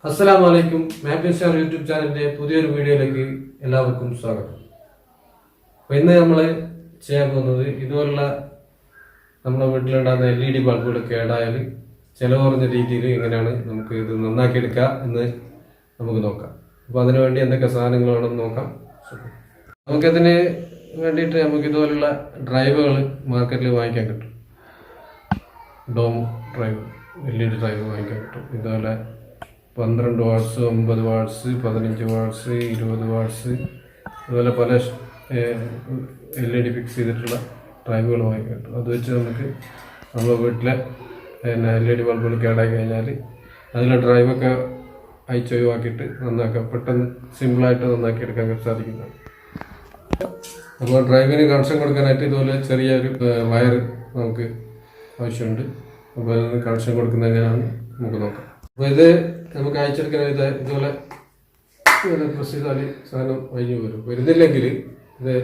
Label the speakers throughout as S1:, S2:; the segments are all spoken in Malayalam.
S1: Assalamualaikum. MEHBIN YouTube ചാനലിന്റെ പുതിയൊരു വീഡിയോയിലേക്ക് എല്ലാവർക്കും സ്വാഗതം. അപ്പോൾ ഇന്ന് നമ്മൾ ചെയ്യാൻ പോകുന്നത് ഇതുപോലുള്ള നമ്മുടെ വീട്ടിലുണ്ടാകുന്ന LED ബൾബുകൾ കേടായാൽ ചിലവ് കുറഞ്ഞ രീതിയിൽ എങ്ങനെയാണ് നമുക്ക് ഇത് നന്നാക്കി എടുക്കുക എന്ന് നമുക്ക് നോക്കാം. അപ്പോൾ അതിനു വേണ്ടി എന്തൊക്കെ സാധനങ്ങൾ വേണമെന്ന് നോക്കാം. നമുക്കതിന് വേണ്ടിയിട്ട് നമുക്ക് ഇതുപോലുള്ള ഡ്രൈവുകൾ മാർക്കറ്റിൽ വാങ്ങിക്കാൻ കിട്ടും. ഡോം ഡ്രൈവ്, LED ഡ്രൈവ് വാങ്ങിക്കാൻ കിട്ടും. ഇതുപോലെ 12 വാട്ട്സ്, 9 വാട്ട്സ്, 15 വാട്ട്സ്, 20 വാട്ട്സ്, അതുപോലെ പല LED ഫിക്സ് ചെയ്തിട്ടുള്ള ഡ്രൈവുകൾ വാങ്ങിക്കാൻ കിട്ടും. അത് വെച്ച് നമുക്ക് നമ്മുടെ വീട്ടിലെ LED ബൾബുകൾ കേടായി കഴിഞ്ഞാൽ അതിലെ ഡ്രൈവൊക്കെ ഒഴിവാക്കിയിട്ട് നന്നാക്കാം. പെട്ടെന്ന് സിമ്പിളായിട്ട് നന്നാക്കി എടുക്കാൻ സാധിക്കുന്നതാണ്. അപ്പോൾ ഡ്രൈവിന് കണക്ഷൻ കൊടുക്കാനായിട്ട് ഇതുപോലെ ചെറിയൊരു വയർ നമുക്ക് ആവശ്യമുണ്ട്. അപ്പോൾ അതിന് കണക്ഷൻ കൊടുക്കുന്നത് എങ്ങനെയാണ് നമുക്ക് നോക്കാം. അപ്പോൾ ഇത് നമുക്ക് അയച്ചെടുക്കാൻ ഇതുപോലെ പ്രസ് ചെയ്താൽ സാധനം അഴിഞ്ഞു വരും. വരുന്നില്ലെങ്കിൽ ഇത്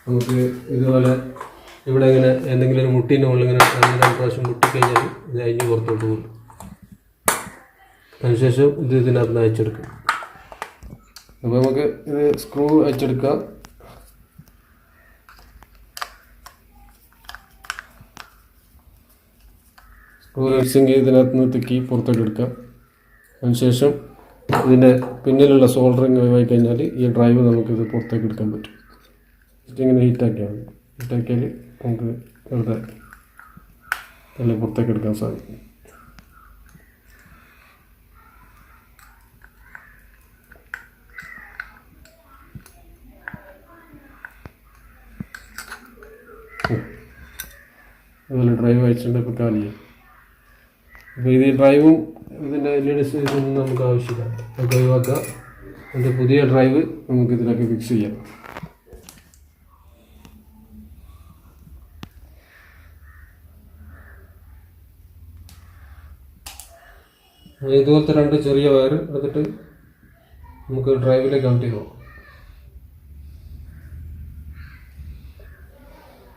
S1: നമുക്ക് ഇതുപോലെ ഇവിടെ ഇങ്ങനെ എന്തെങ്കിലും ഒരു മുട്ടീൻ്റെ മുകളിൽ ഇങ്ങനെ 2 പ്രാവശ്യം മുട്ടിക്കഴിഞ്ഞാൽ ഇത് അഴിഞ്ഞ് പുറത്തോട്ട് പോകും. അതിനുശേഷം ഇത് ഇതിനകത്ത് നിന്ന് അയച്ചെടുക്കും. അപ്പോൾ നമുക്ക് ഇത് സ്ക്രൂ അയച്ചെടുക്കാം. സ്ക്രൂ അടിച്ചെങ്കിൽ ഇതിനകത്ത് നിന്ന് തിക്കി പുറത്തേക്ക് എടുക്കാം. അതിനുശേഷം ഇതിൻ്റെ പിന്നിലുള്ള സോൾഡറിങ് ഒഴിവാക്കി കഴിഞ്ഞാൽ ഈ ഡ്രൈവ് നമുക്കിത് പുറത്തേക്ക് എടുക്കാൻ പറ്റും. ഇങ്ങനെ ഹീറ്റാക്കിയാൽ മതി. ഹീറ്റാക്കിയാൽ നമുക്ക് വെറുതെ നല്ല പുറത്തേക്ക് എടുക്കാൻ സാധിക്കും. അതുപോലെ ഡ്രൈവ് അയച്ചിട്ടുണ്ട്. ഇപ്പോൾ കാലിയായി. അപ്പോൾ ഇത് ഡ്രൈവും ഇതിൻ്റെ LED ഇതൊന്നും നമുക്ക് ആവശ്യമില്ല. നമുക്ക് ഒഴിവാക്കുക. അതിൻ്റെ പുതിയ ഡ്രൈവ് നമുക്ക് ഇതിലൊക്കെ ഫിക്സ് ചെയ്യാം. ഇതുപോലത്തെ 2 ചെറിയ വയർ എടുത്തിട്ട് നമുക്ക് ഡ്രൈവിലേക്ക് കണക്ട് ചെയ്ത് നോക്കാം.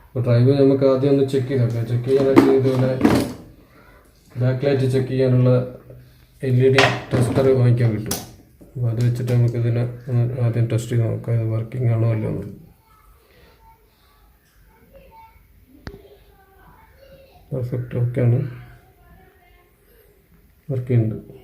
S1: അപ്പോൾ ഡ്രൈവ് നമുക്ക് ആദ്യം ഒന്ന് ചെക്ക് ചെയ്ത് നോക്കാം. ചെക്ക് ചെയ്യാനായിട്ട് ഇതുപോലെ ബാക്ക് ലൈറ്റ് ചെക്ക് ചെയ്യാനുള്ള LED ടെസ്റ്റർ വാങ്ങിക്കാൻ കിട്ടും. അപ്പോൾ അത് വെച്ചിട്ട് നമുക്കിതിനെ ആദ്യം ടെസ്റ്റ് ചെയ്ത് നോക്കാം. ഇത് വർക്കിംഗ് ആണോ അല്ലോ എന്ന്. പെർഫെക്റ്റ്, ഓക്കെയാണ്, വർക്ക് ചെയ്യുന്നുണ്ട്.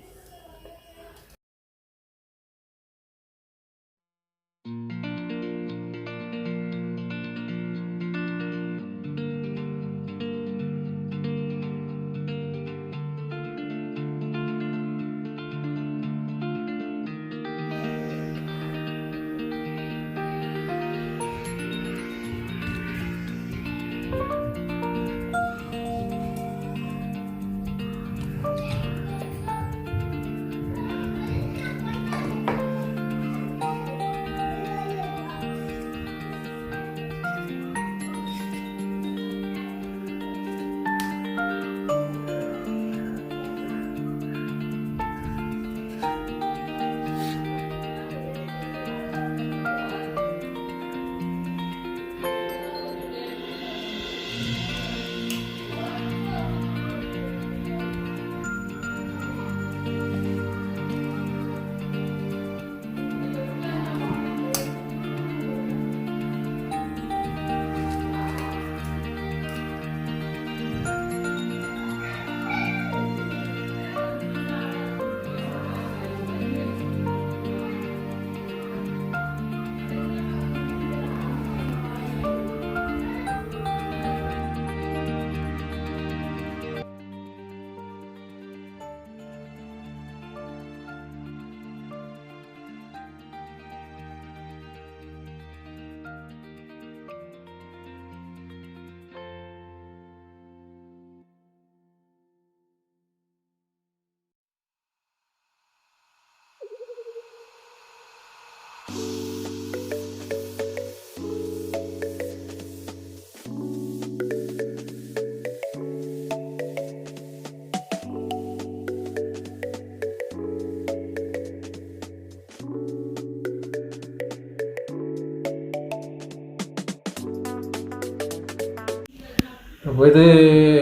S1: അപ്പോൾ ഇത്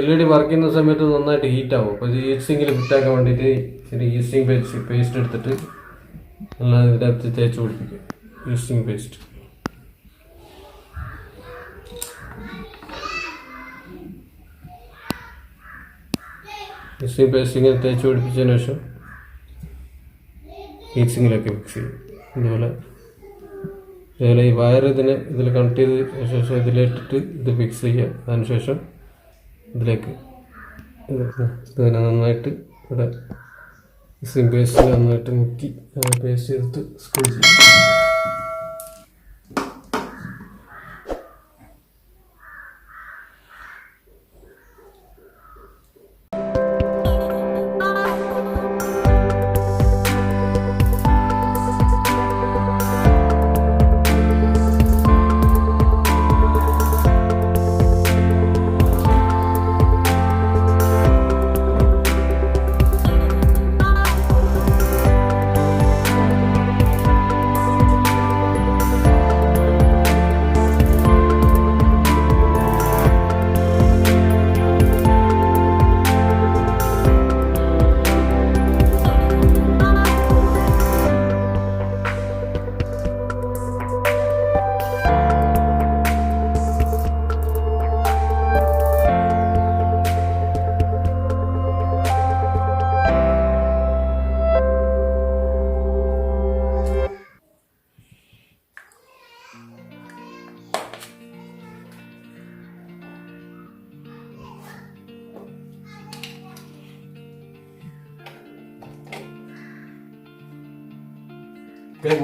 S1: LED വർക്ക് ചെയ്യുന്ന സമയത്ത് നന്നായിട്ട് ഹീറ്റ് ആവും. അപ്പോൾ ഇത് ഹീറ്റ് സിങ്കിൽ ഫിറ്റാക്കാൻ വേണ്ടിയിട്ട് ഈസ്റ്റിംഗ് പേസ്റ്റ് എടുത്തിട്ട് നല്ല ഇതിനകത്ത് തേച്ച് പിടിപ്പിക്കും. ഈസ്റ്റിംഗ് പേസ്റ്റ് ഇങ്ങനെ തേച്ച് പിടിപ്പിച്ചതിന് ശേഷം ഹീറ്റ് സിങ്ങിലൊക്കെ ഫിക്സ് ചെയ്യും. ഇതുപോലെ ഈ വയർ ഇതിൽ കണക്ട് ചെയ്ത് ശേഷം ഇതിലിട്ടിട്ട് ഇത് ഫിക്സ് ചെയ്യുക. അതിനുശേഷം ഇതിലേക്ക് ഇതിനെ നന്നായിട്ട് ഇവിടെ പേസ്റ്റ് നന്നായിട്ട് മുക്കി പേസ്റ്റ് ചെയ്തിട്ട് സ്ക്രൂ ചെയ്യും.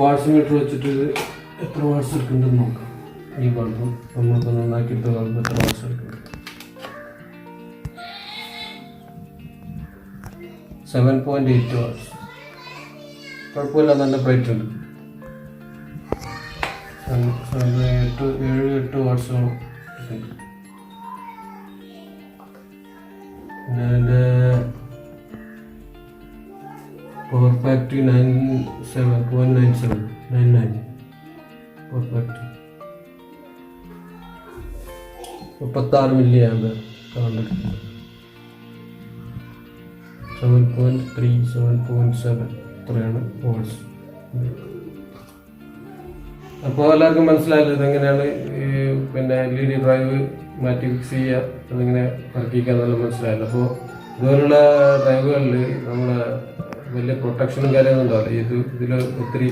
S1: വാട്സ് മീറ്റർ വെച്ചിട്ട് എത്ര വാട്സ് എടുക്കുന്നുണ്ടെന്ന് നോക്കാം. ഈ ബൾബും നമ്മളിപ്പോൾ നന്നാക്കിയിട്ട് ബൾബ് എത്ര വാട്സ് എടുക്കുന്നുണ്ട്. 7.8 വാട്സ്. കുഴപ്പമില്ല, നല്ല ബ്രൈറ്റ് ഉണ്ട്. 7-8 വാട്സോളം. പിന്നെ അതിൻ്റെ power factory 97.99 power factory 36 milli amp current 7.3 7.7 ഇത്രയാണ് വോൾട്ട്സ്. അപ്പോൾ എല്ലാവർക്കും മനസ്സിലായല്ലോ ഇതെങ്ങനെയാണ് പിന്നെ LED ഡ്രൈവ് മാറ്റി ഫിക്സ് ചെയ്യുക, അതിങ്ങനെ വർക്കിക്കാന്നെല്ലാം മനസ്സിലായല്ലോ. അപ്പോൾ ഇതുപോലുള്ള ഡ്രൈവുകളിൽ നമ്മളെ വലിയ പ്രൊട്ടക്ഷനും കാര്യമൊന്നും ഉണ്ടാവില്ല. ഇതിൽ ഒത്തിരി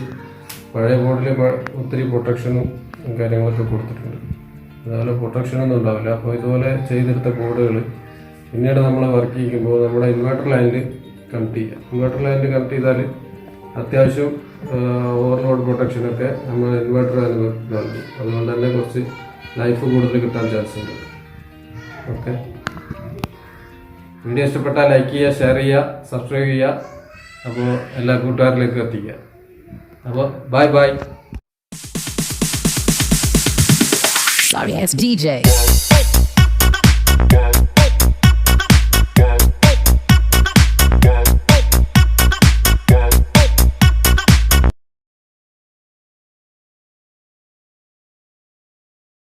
S1: പഴയ ബോർഡിൽ ഒത്തിരി പ്രൊട്ടക്ഷനും കാര്യങ്ങളൊക്കെ കൊടുത്തിട്ടുണ്ട്. അതുപോലെ പ്രൊട്ടക്ഷനൊന്നും ഉണ്ടാവില്ല. അപ്പോൾ ഇതുപോലെ ചെയ്തെടുത്ത ബോർഡുകൾ പിന്നീട് നമ്മൾ വർക്ക് ചെയ്യുമ്പോൾ നമ്മുടെ ഇൻവെർട്ടർ ലൈനിൽ കണക്ട് ചെയ്യുക. ഇൻവെർട്ടർ ലൈനിൽ കണക്ട് ചെയ്താൽ അത്യാവശ്യം ഓവർലോഡ് പ്രൊട്ടക്ഷനൊക്കെ നമ്മൾ ഇൻവെർട്ടർ നൽകും. അതുകൊണ്ട് തന്നെ കുറച്ച് ലൈഫ് കൂടുതൽ കിട്ടാൻ ചാൻസ് ഉണ്ട്. ഓക്കെ, വീഡിയോ ഇഷ്ടപ്പെട്ടാൽ ലൈക്ക് ചെയ്യുക, ഷെയർ ചെയ്യുക, സബ്സ്ക്രൈബ് ചെയ്യുക. അപ്പോൾ എല്ലാ കൂട്ടുകാരിലേക്കും എത്തിക്കുക. അപ്പോൾ bye bye.
S2: Sorry, it's DJ.